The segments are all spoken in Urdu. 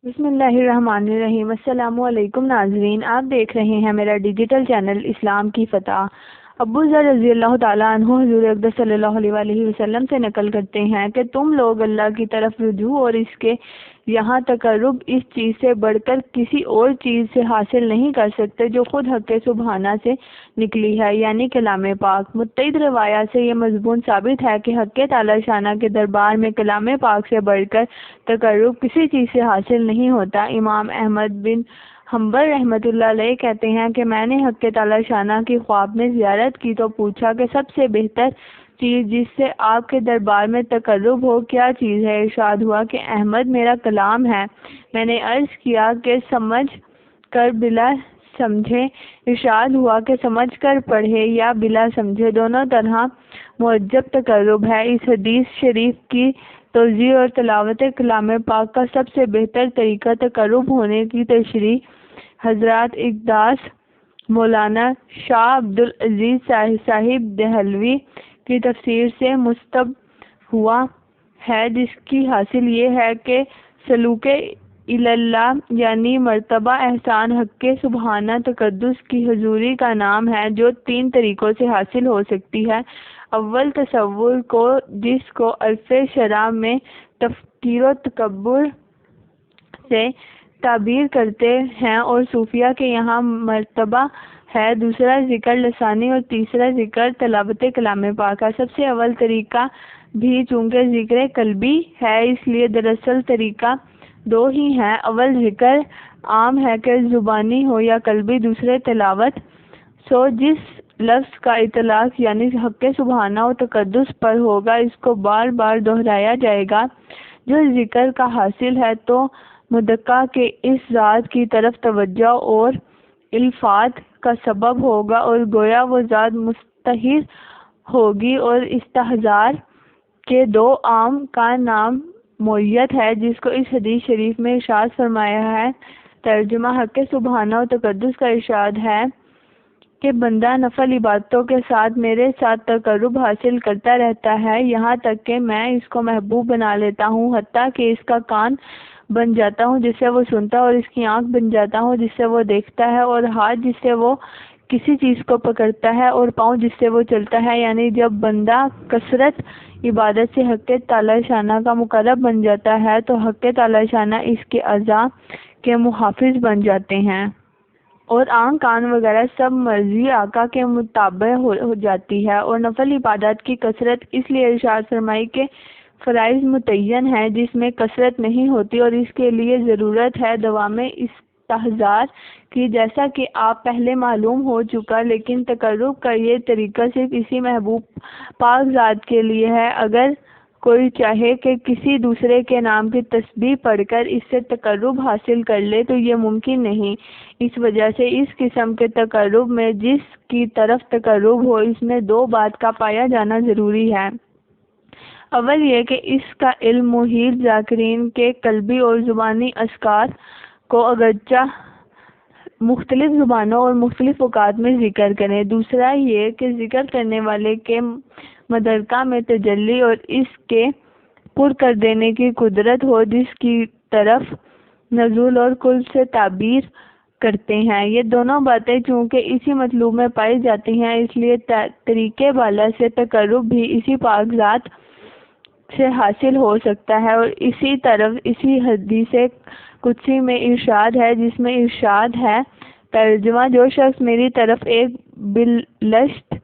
بسم اللہ الرحمن الرحیم۔ السلام علیکم ناظرین، آپ دیکھ رہے ہیں میرا ڈیجیٹل چینل اسلام کی فتح۔ ابو ذر رضی اللہ تعالیٰ عنہ حضور اقدس صلی اللہ علیہ وآلہ وسلم سے نقل کرتے ہیں کہ تم لوگ اللہ کی طرف رجوع اور اس کے یہاں تقرب اس چیز سے بڑھ کر کسی اور چیز سے حاصل نہیں کر سکتے جو خود حق سبحانہ سے نکلی ہے، یعنی کلام پاک۔ متعدد روایات سے یہ مضمون ثابت ہے کہ حق تعالی شانہ کے دربار میں کلام پاک سے بڑھ کر تقرب کسی چیز سے حاصل نہیں ہوتا۔ امام احمد بن حنبل رحمۃ اللہ علیہ کہتے ہیں کہ میں نے حق تعالی شانہ کی خواب میں زیارت کی تو پوچھا کہ سب سے بہتر چیز جس سے آپ کے دربار میں تقرب ہو کیا چیز ہے؟ ارشاد ہوا کہ احمد میرا کلام ہے۔ میں نے عرض کیا کہ سمجھ کر بلا سمجھے؟ ارشاد ہوا کہ سمجھ کر پڑھے یا بلا سمجھے، دونوں طرح معجب تقرب ہے۔ اس حدیث شریف کی توضیح اور تلاوت کلام پاک کا سب سے بہتر طریقہ تقرب ہونے کی تشریح حضرات اقداس مولانا شاہ عبدالعزیز صاحب دہلوی کی تفسیر سے مستنبط ہوا ہے، جس کی حاصل یہ ہے کہ سلوک اللہ یعنی مرتبہ احسان حق سبحانہ تقدس کی حضوری کا نام ہے، جو 3 طریقوں سے حاصل ہو سکتی ہے۔ اول تصور کو، جس کو عرف شرع میں تفکیر و تکبر سے تعبیر کرتے ہیں اور صوفیہ کے یہاں مرتبہ ہے۔ دوسرا ذکر لسانی اور تیسرا ذکر تلاوت کلام پاک کا۔ سب سے اول طریقہ بھی چونکہ ذکر قلبی ہے، اس لیے دراصل طریقہ 2 ہی ہیں۔ اول ذکر عام ہے کہ زبانی ہو یا قلبی، دوسرے تلاوت۔ جس لفظ کا اطلاق یعنی حق سبحانہ و تقدس پر ہوگا اس کو بار بار دہرایا جائے گا۔ جو ذکر کا حاصل ہے تو مدعا کے اس ذات کی طرف توجہ اور الفات کا سبب ہوگا، اور گویا وہ ذات مستحضر ہوگی، اور استحضار کے 2 عام کا نام معیت ہے، جس کو اس حدیث شریف میں ارشاد فرمایا ہے۔ ترجمہ: حق سبحانہ و تقدس کا ارشاد ہے کہ بندہ نفل عبادتوں کے ساتھ میرے ساتھ تقرب حاصل کرتا رہتا ہے، یہاں تک کہ میں اس کو محبوب بنا لیتا ہوں، حتیٰ کہ اس کا کان بن جاتا ہوں جس سے وہ سنتا ہے، اور اس کی آنکھ بن جاتا ہوں جس سے وہ دیکھتا ہے، اور ہاتھ جس سے وہ کسی چیز کو پکڑتا ہے، اور پاؤں جس سے وہ چلتا ہے۔ یعنی جب بندہ کثرت عبادت سے حق تعالی شانہ کا مقرب بن جاتا ہے تو حق تعالی شانہ اس کے اعضاء کے محافظ بن جاتے ہیں، اور آنکھ کان وغیرہ سب مرضی آقا کے مطابع ہو جاتی ہے۔ اور نفل عبادات کی کثرت اس لیے ارشاد فرمائی کہ فرائض متعین ہے جس میں کثرت نہیں ہوتی، اور اس کے لیے ضرورت ہے دوام استحضار کی، جیسا کہ آپ پہلے معلوم ہو چکا۔ لیکن تقرب کا یہ طریقہ صرف اسی محبوب پاک ذات کے لیے ہے۔ اگر کوئی چاہے کہ کسی دوسرے کے نام کی تسبیح پڑھ کر اس سے تقرب حاصل کر لے تو یہ ممکن نہیں۔ اس وجہ سے اس قسم کے تقرب میں جس کی طرف تقرب ہو اس میں 2 بات کا پایا جانا ضروری ہے۔ اول یہ کہ اس کا علم محیط ذاکرین کے قلبی اور زبانی اذکار کو اگرچہ مختلف زبانوں اور مختلف اوقات میں ذکر کریں۔ دوسرا یہ کہ ذکر کرنے والے کے مدرکہ میں تجلی اور اس کے پر کر دینے کی قدرت ہو، جس کی طرف نزول اور کل سے تعبیر کرتے ہیں۔ یہ دونوں باتیں چونکہ اسی مطلوب میں پائی جاتی ہیں، اس لیے طریقے بالا سے تقرب بھی اسی پاک ذات سے حاصل ہو سکتا ہے۔ اور اسی طرف اسی حدیث قدسی میں ارشاد ہے، جس میں ارشاد ہے ترجمہ: جو شخص میری طرف ایک بالشت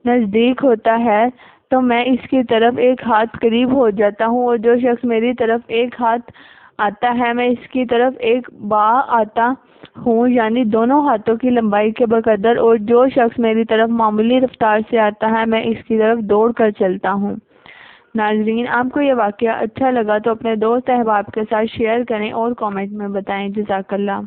نزدیک ہوتا ہے تو میں اس کی طرف ایک ہاتھ قریب ہو جاتا ہوں، اور جو شخص میری طرف ایک ہاتھ آتا ہے میں اس کی طرف ایک با آتا ہوں، یعنی دونوں ہاتھوں کی لمبائی کے بقدر۔ اور جو شخص میری طرف معمولی رفتار سے آتا ہے میں اس کی طرف دوڑ کر چلتا ہوں۔ ناظرین، آپ کو یہ واقعہ اچھا لگا تو اپنے دوست احباب کے ساتھ شیئر کریں اور کامنٹ میں بتائیں۔ جزاک اللہ۔